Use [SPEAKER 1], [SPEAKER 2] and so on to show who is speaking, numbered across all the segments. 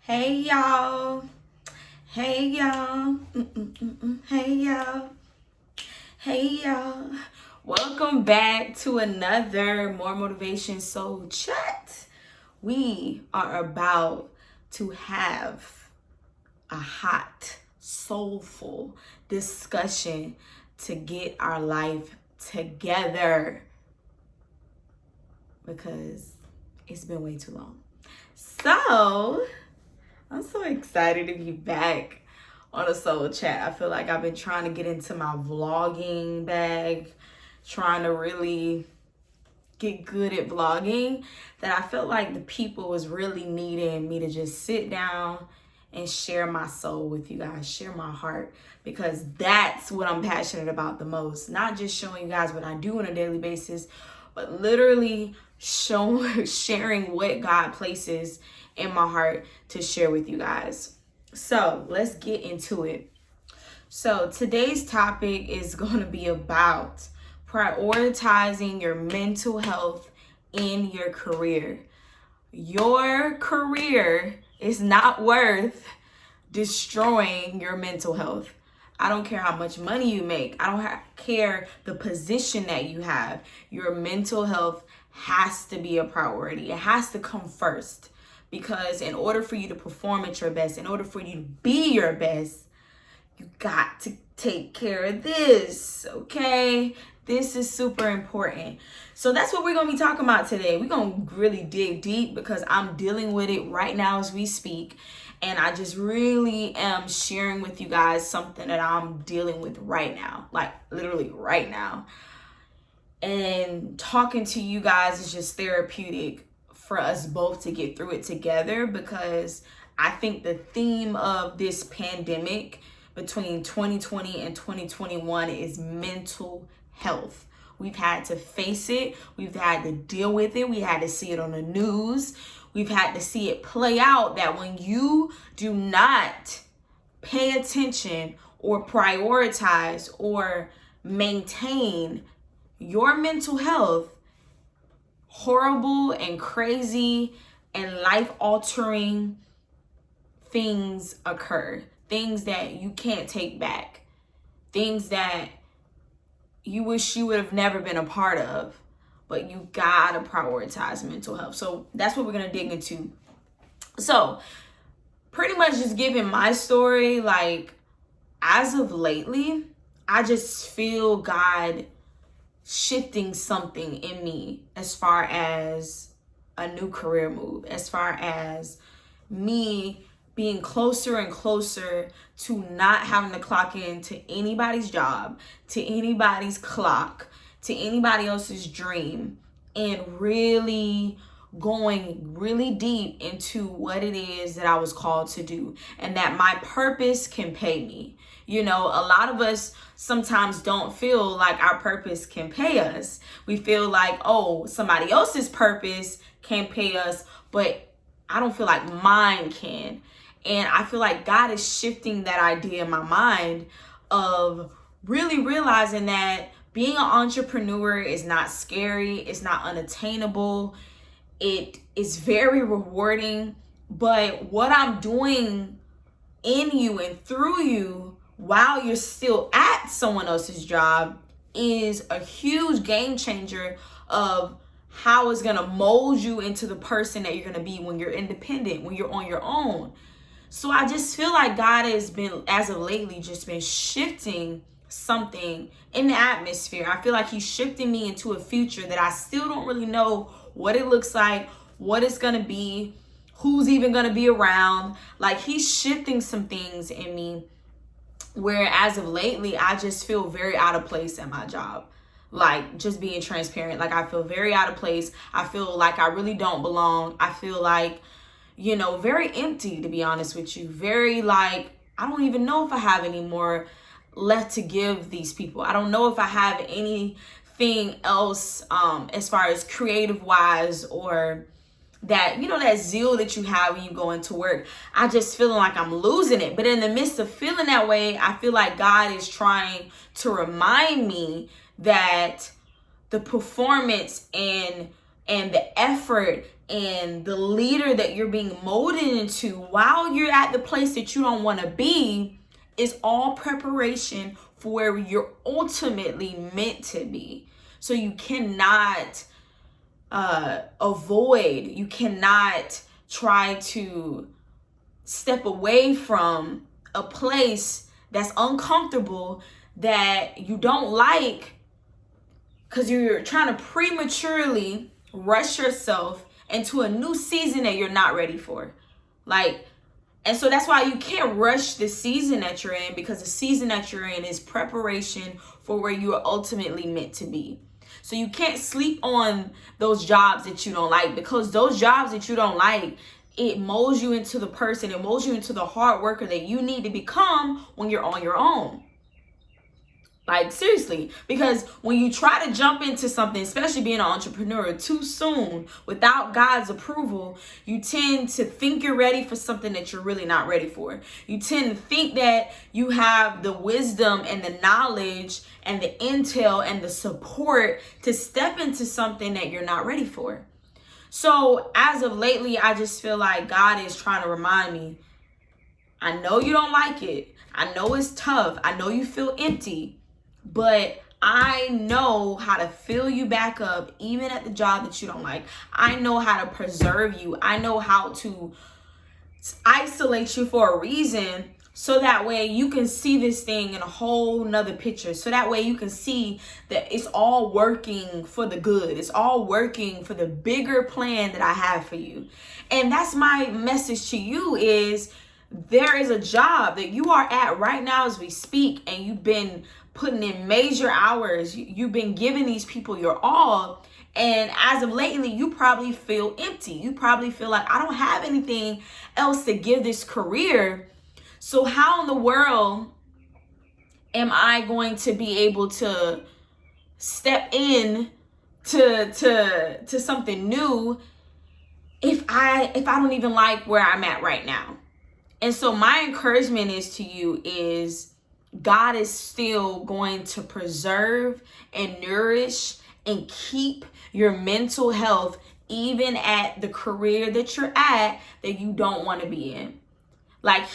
[SPEAKER 1] Hey y'all. Hey y'all. Hey y'all. Hey y'all. Welcome back to another More Motivation Soul Chat. We are about to have a hot, soulful discussion to get our life together because it's been way too long. So, I'm so excited to be back on a Soul Chat. I feel like I've been trying to get into my vlogging bag, trying to really get good at vlogging, that I felt like the people was really needing me to just sit down and share my soul with you guys, share my heart, because that's what I'm passionate about the most. Not just showing you guys what I do on a daily basis, but literally sharing what God places in my heart to share with you guys. So let's get into it. So today's topic is going to be about prioritizing your mental health in your career. Your career is not worth destroying your mental health. I don't care how much money you make. I don't care the position that you have. Your mental health has to be a priority. It has to come first. Because in order for you to perform at your best, in order for you to be your best, you got to take care of this, okay? This is super important. So that's what we're going to be talking about today. We're going to really dig deep because I'm dealing with it right now as we speak. And I just really am sharing with you guys something that I'm dealing with right now, like literally right now. And talking to you guys is just therapeutic for us both to get through it together, because I think the theme of this pandemic between 2020 and 2021 is mental health. We've had to face it. We've had to deal with it. We had to see it on the news. We've had to see it play out that when you do not pay attention or prioritize or maintain your mental health, horrible and crazy and life-altering things occur. Things that you can't take back. Things that you wish you would have never been a part of. But you gotta prioritize mental health. So that's what we're gonna dig into. So pretty much just giving my story, like as of lately, I just feel God shifting something in me as far as a new career move, as far as me being closer and closer to not having to clock in to anybody's job, to anybody's clock, to anybody else's dream, and really going really deep into what it is that I was called to do, and that my purpose can pay me. You know, a lot of us sometimes don't feel like our purpose can pay us. We feel like, oh, somebody else's purpose can pay us, but I don't feel like mine can. And I feel like God is shifting that idea in my mind of really realizing that being an entrepreneur is not scary. It's not unattainable. It is very rewarding. But what I'm doing in you and through you while you're still at someone else's job is a huge game changer of how it's going to mold you into the person that you're going to be when you're independent, when you're on your own. So I just feel like God has been, as of lately, just been shifting something in the atmosphere. I feel like he's shifting me into a future that I still don't really know what it looks like, what it's going to be, who's even going to be around. Like, he's shifting some things in me where as of lately, I just feel very out of place at my job. Like, just being transparent. Like, I feel very out of place. I feel like I really don't belong. I feel like, you know, very empty, to be honest with you. Very like, I don't even know if I have any more left to give these people. I don't know if I have anything else as far as creative wise, or that, you know, that zeal that you have when you go into work. I just feeling like I'm losing it. But in the midst of feeling that way, I feel like God is trying to remind me that the performance and the effort and the leader that you're being molded into while you're at the place that you don't want to be is all preparation for where you're ultimately meant to be. So you cannot avoid, you cannot try to step away from a place that's uncomfortable, that you don't like, because you're trying to prematurely rush yourself into a new season that you're not ready for. And so that's why you can't rush the season that you're in, because the season that you're in is preparation for where you are ultimately meant to be. So you can't sleep on those jobs that you don't like, because those jobs that you don't like, it molds you into the person, it molds you into the hard worker that you need to become when you're on your own. Seriously, because when you try to jump into something, especially being an entrepreneur, too soon without God's approval, you tend to think you're ready for something that you're really not ready for. You tend to think that you have the wisdom and the knowledge and the intel and the support to step into something that you're not ready for. So as of lately, I just feel like God is trying to remind me, I know you don't like it. I know it's tough. I know you feel empty. But I know how to fill you back up, even at the job that you don't like. I know how to preserve you. I know how to isolate you for a reason, so that way you can see this thing in a whole nother picture. So that way you can see that it's all working for the good. It's all working for the bigger plan that I have for you. And that's my message to you is, there is a job that you are at right now as we speak, and you've been putting in major hours. You've been giving these people your all. And as of lately, you probably feel empty. You probably feel like, I don't have anything else to give this career. So how in the world am I going to be able to step in to something new if I don't even like where I'm at right now? And so my encouragement is to you is, God is still going to preserve and nourish and keep your mental health, even at the career that you're at that you don't want to be in.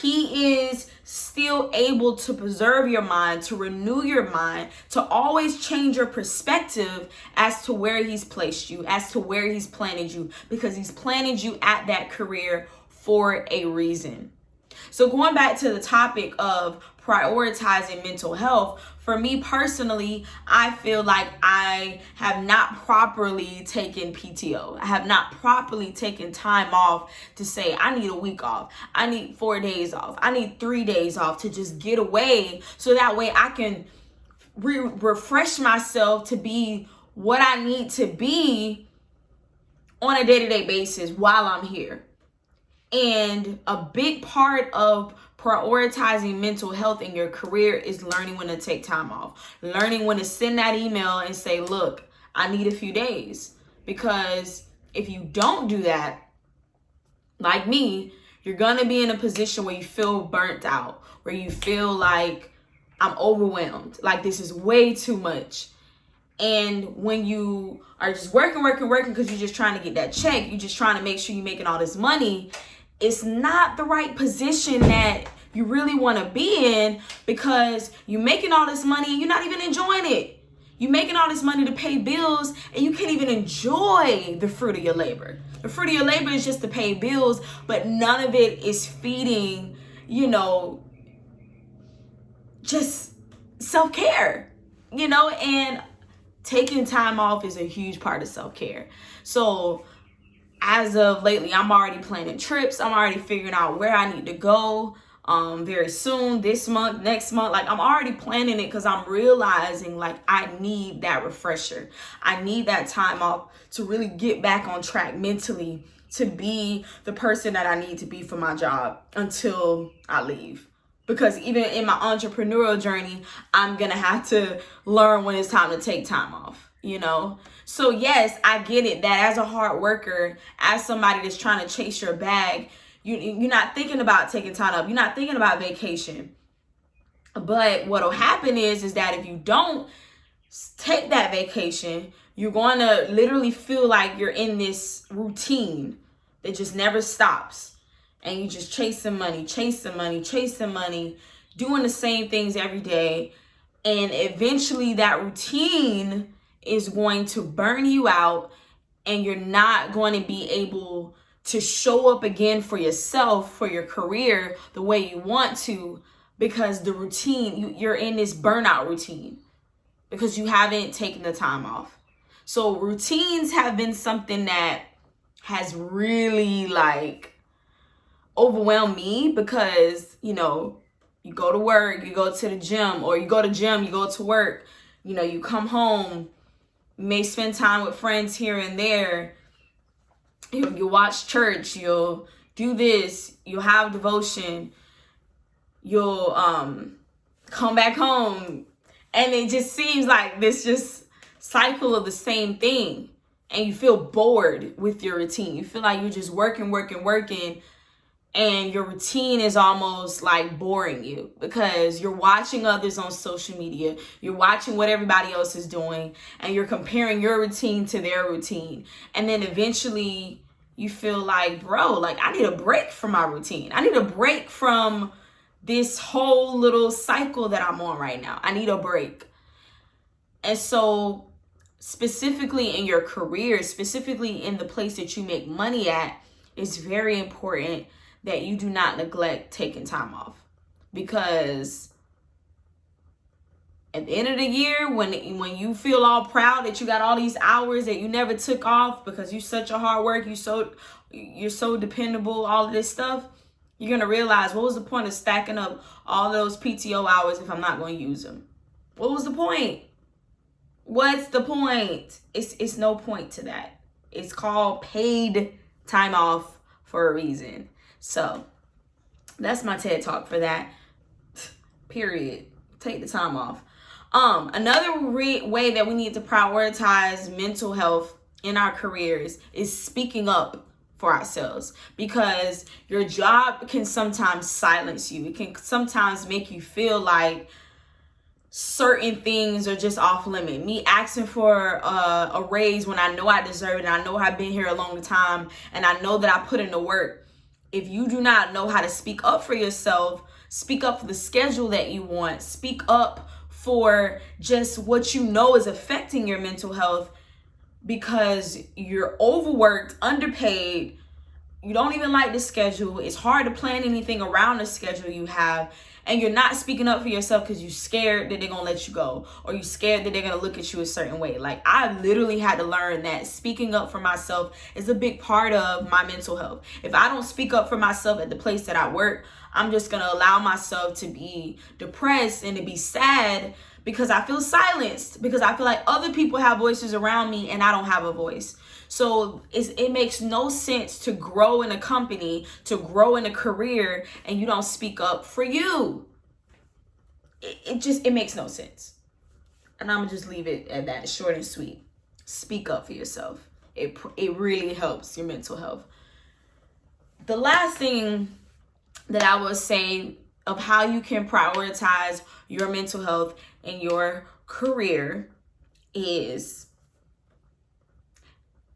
[SPEAKER 1] He is still able to preserve your mind, to renew your mind, to always change your perspective as to where he's placed you, as to where he's planted you, because he's planted you at that career for a reason. So going back to the topic of prioritizing mental health, for me personally, I feel like I have not properly taken PTO. I have not properly taken time off to say, I need a week off. I need 4 days off. I need 3 days off to just get away, so that way I can refresh myself to be what I need to be on a day-to-day basis while I'm here. And a big part of prioritizing mental health in your career is learning when to take time off, learning when to send that email and say, look, I need a few days. Because if you don't do that, like me, you're going to be in a position where you feel burnt out, where you feel like, I'm overwhelmed, like this is way too much. And when you are just working because you're just trying to get that check, you're just trying to make sure you're making all this money, it's not the right position that you really want to be in, because you're making all this money and you're not even enjoying it. You're making all this money to pay bills and you can't even enjoy the fruit of your labor. The fruit of your labor is just to pay bills, but none of it is feeding, just self-care, and taking time off is a huge part of self-care. So as of lately, I'm already planning trips. I'm already figuring out where I need to go very soon, this month, next month. I'm already planning it, because I'm realizing I need that refresher. I need that time off to really get back on track mentally, to be the person that I need to be for my job until I leave. Because even in my entrepreneurial journey, I'm going to have to learn when it's time to take time off, So yes, I get it that as a hard worker, as somebody that's trying to chase your bag, you're not thinking about taking time off. You're not thinking about vacation. But what'll happen is that if you don't take that vacation, you're going to literally feel like you're in this routine that just never stops. And you just chasing money, doing the same things every day. And eventually that routine is going to burn you out, and you're not going to be able to show up again for yourself, for your career, the way you want to, because the routine, you're in this burnout routine because you haven't taken the time off. So routines have been something that has really like overwhelmed me, because, you know, you go to work, you go to the gym, or you go to gym, you go to work, you know, you come home, you may spend time with friends here and there. You watch church, you'll do this, you'll have devotion, you'll come back home, and it just seems like this just cycle of the same thing, and you feel bored with your routine. You feel like you're just working, and your routine is almost like boring you, because you're watching others on social media, you're watching what everybody else is doing, and you're comparing your routine to their routine. And then eventually you feel like, bro, like I need a break from my routine. I need a break from this whole little cycle that I'm on right now. I need a break. And so specifically in your career, specifically in the place that you make money at, it's very important that you do not neglect taking time off. Because at the end of the year, when you feel all proud that you got all these hours that you never took off because you're such a hard work, you're so dependable, all of this stuff, you're going to realize, what was the point of stacking up all those PTO hours if I'm not going to use them? What was the point? What's the point? It's no point to that. It's called paid time off for a reason. So that's my TED Talk for that. Period. Take the time off. Another way that we need to prioritize mental health in our careers is speaking up for ourselves, because your job can sometimes silence you. It can sometimes make you feel like certain things are just off limit. Me asking for a raise when I know I deserve it, and I know I've been here a long time, and I know that I put in the work. If you do not know how to speak up for yourself, speak up for the schedule that you want, speak up for just what you know is affecting your mental health, because you're overworked, underpaid, you don't even like the schedule, it's hard to plan anything around the schedule you have, and you're not speaking up for yourself because you're scared that they're going to let you go, or you're scared that they're going to look at you a certain way. Like, I literally had to learn that speaking up for myself is a big part of my mental health. If I don't speak up for myself at the place that I work, I'm just going to allow myself to be depressed and to be sad, because I feel silenced, because I feel like other people have voices around me and I don't have a voice. So it makes no sense to grow in a company, to grow in a career, and you don't speak up for you. It makes no sense. And I'm gonna just leave it at that, short and sweet. Speak up for yourself. It really helps your mental health. The last thing that I would say of how you can prioritize your mental health in your career is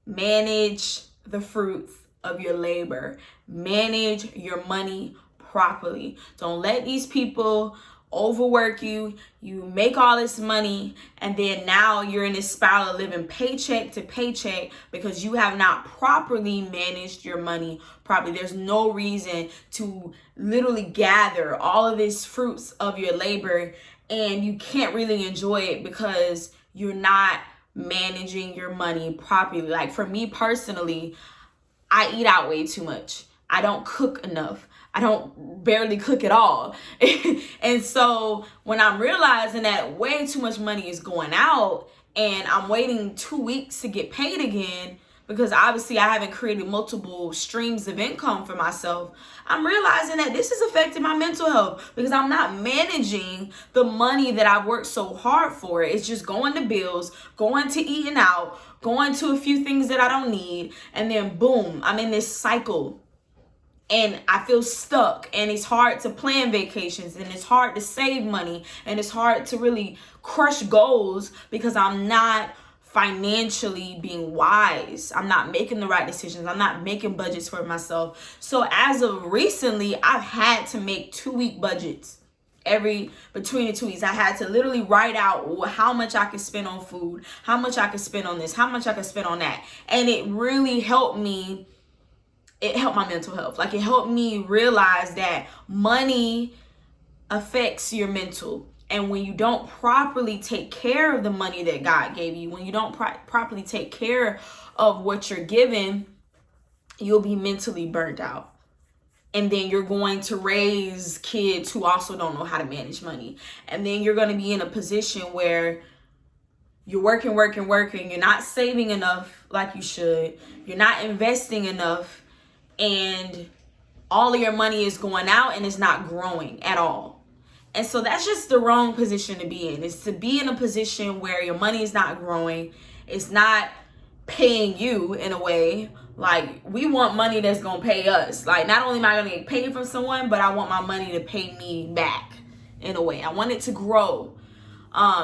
[SPEAKER 1] manage the fruits of your labor. Manage your money properly. Don't let these people overwork you. You make all this money, and then now you're in this spiral of living paycheck to paycheck because you have not properly managed your money properly. There's no reason to literally gather all of these fruits of your labor, and you can't really enjoy it because you're not managing your money properly. Like, for me personally, I eat out way too much. I don't cook enough. I don't barely cook at all. And so when I'm realizing that way too much money is going out, and I'm waiting 2 weeks to get paid again, because obviously I haven't created multiple streams of income for myself, I'm realizing that this is affecting my mental health, because I'm not managing the money that I've worked so hard for. It's just going to bills, going to eating out, going to a few things that I don't need, and then boom, I'm in this cycle. and I feel stuck, and it's hard to plan vacations, and it's hard to save money, and it's hard to really crush goals because I'm not financially being wise. I'm not making the right decisions. I'm not making budgets for myself. So as of recently, I've had to make 2-week budgets between the 2 weeks. I had to literally write out how much I could spend on food, how much I could spend on this, how much I could spend on that. And it really helped me. It helped my mental health. Like, it helped me realize that money affects your mental. And when you don't properly take care of the money that God gave you, when you don't properly take care of what you're given, you'll be mentally burnt out. And then you're going to raise kids who also don't know how to manage money. And then you're going to be in a position where you're working. You're not saving enough like you should. You're not investing enough. And all of your money is going out and it's not growing at all. And so that's just the wrong position to be in. It's to be in a position where your money is not growing. It's not paying you in a way. Like, we want money that's going to pay us. Like, not only am I going to get paid from someone, but I want my money to pay me back in a way. I want it to grow.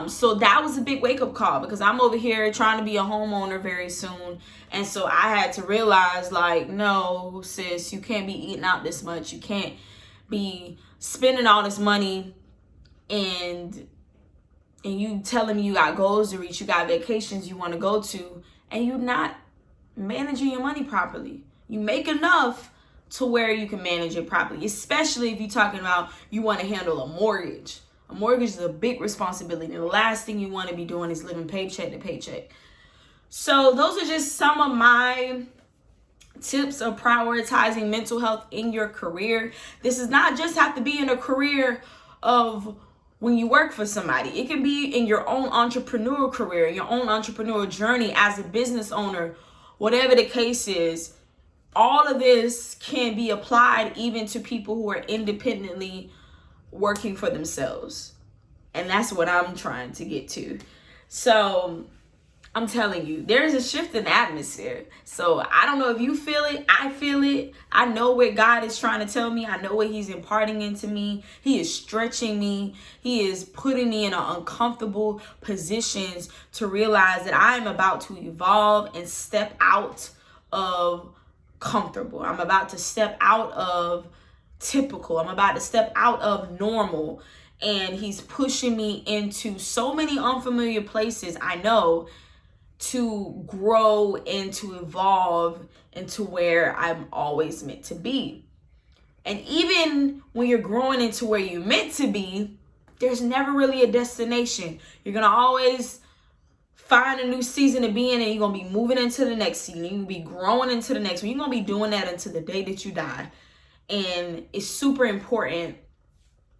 [SPEAKER 1] So that was a big wake-up call, because I'm over here trying to be a homeowner very soon. And so I had to realize, like, no, sis, you can't be eating out this much. You can't be spending all this money and you telling me you got goals to reach, you got vacations you want to go to, and you're not managing your money properly. You make enough to where you can manage it properly, especially if you're talking about you want to handle a mortgage. A mortgage is a big responsibility. And the last thing you want to be doing is living paycheck to paycheck. So those are just some of my tips of prioritizing mental health in your career. This does not just have to be in a career of when you work for somebody. It can be in your own entrepreneurial career, your own entrepreneurial journey as a business owner, whatever the case is. All of this can be applied even to people who are independently working for themselves. And that's what I'm trying to get to. So I'm telling you, there's a shift in the atmosphere. So I don't know if you feel it. I feel it. I know what God is trying to tell me. I know what he's imparting into me. He is stretching me. He is putting me in uncomfortable positions to realize that I'm about to evolve and step out of comfortable. I'm about to step out of typical. I'm about to step out of normal. And he's pushing me into so many unfamiliar places, I know, to grow and to evolve into where I'm always meant to be. And even when you're growing into where you're meant to be, there's never really a destination. You're going to always find a new season to be in, and you're going to be moving into the next season. You're going to be growing into the next one. You're going to be doing that until the day that you die. And it's super important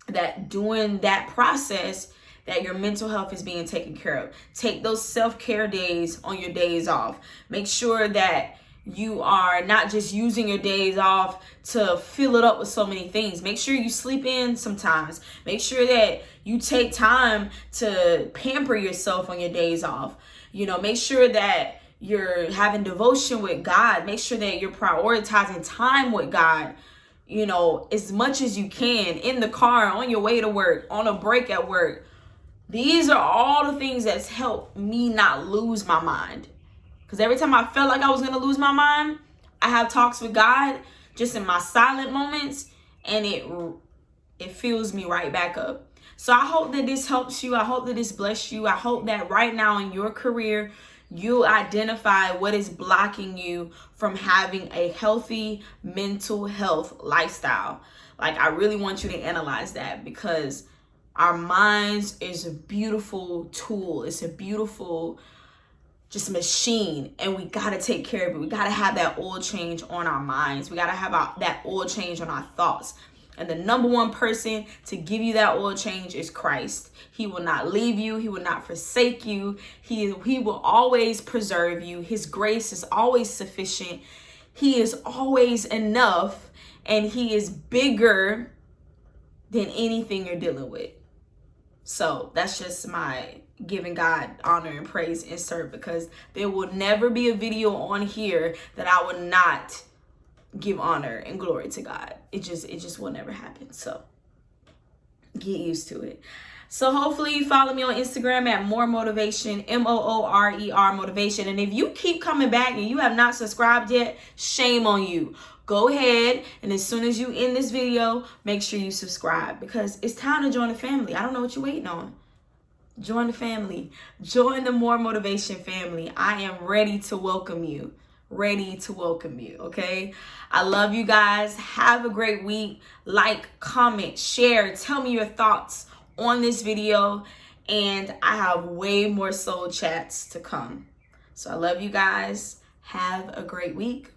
[SPEAKER 1] that during that process that your mental health is being taken care of. Take those self-care days on your days off. Make sure that you are not just using your days off to fill it up with so many things. Make sure you sleep in sometimes. Make sure that you take time to pamper yourself on your days off. You know, make sure that you're having devotion with God. Make sure that you're prioritizing time with God, you know, as much as you can, in the car, on your way to work, on a break at work. These are all the things that's helped me not lose my mind. Because every time I felt like I was going to lose my mind, I have talks with God just in my silent moments, and it fills me right back up. So I hope that this helps you. I hope that this bless you. I hope that right now in your career, you identify what is blocking you from having a healthy mental health lifestyle. Like, I really want you to analyze that, because our minds is a beautiful tool. It's a beautiful just machine, and we got to take care of it. We got to have that oil change on our minds. We got to have that oil change on our thoughts. And the number one person to give you that oil change is Christ. He will not leave you. He will not forsake you. He will always preserve you. His grace is always sufficient. He is always enough, and he is bigger than anything you're dealing with. So that's just my giving God honor and praise insert, because there will never be a video on here that I would not give honor and glory to God. It just will never happen. So get used to it. So hopefully you follow me on Instagram at More Motivation, MOORER Motivation. And if you keep coming back and you have not subscribed yet, shame on you. Go ahead, and as soon as you end this video, make sure you subscribe, because it's time to join the family. I don't know what you're waiting on. Join the family. Join the More Motivation family. I am ready to welcome you. Okay? I love you guys. Have a great week. Like, comment, share. Tell me your thoughts on this video. And I have way more soul chats to come. So I love you guys. Have a great week.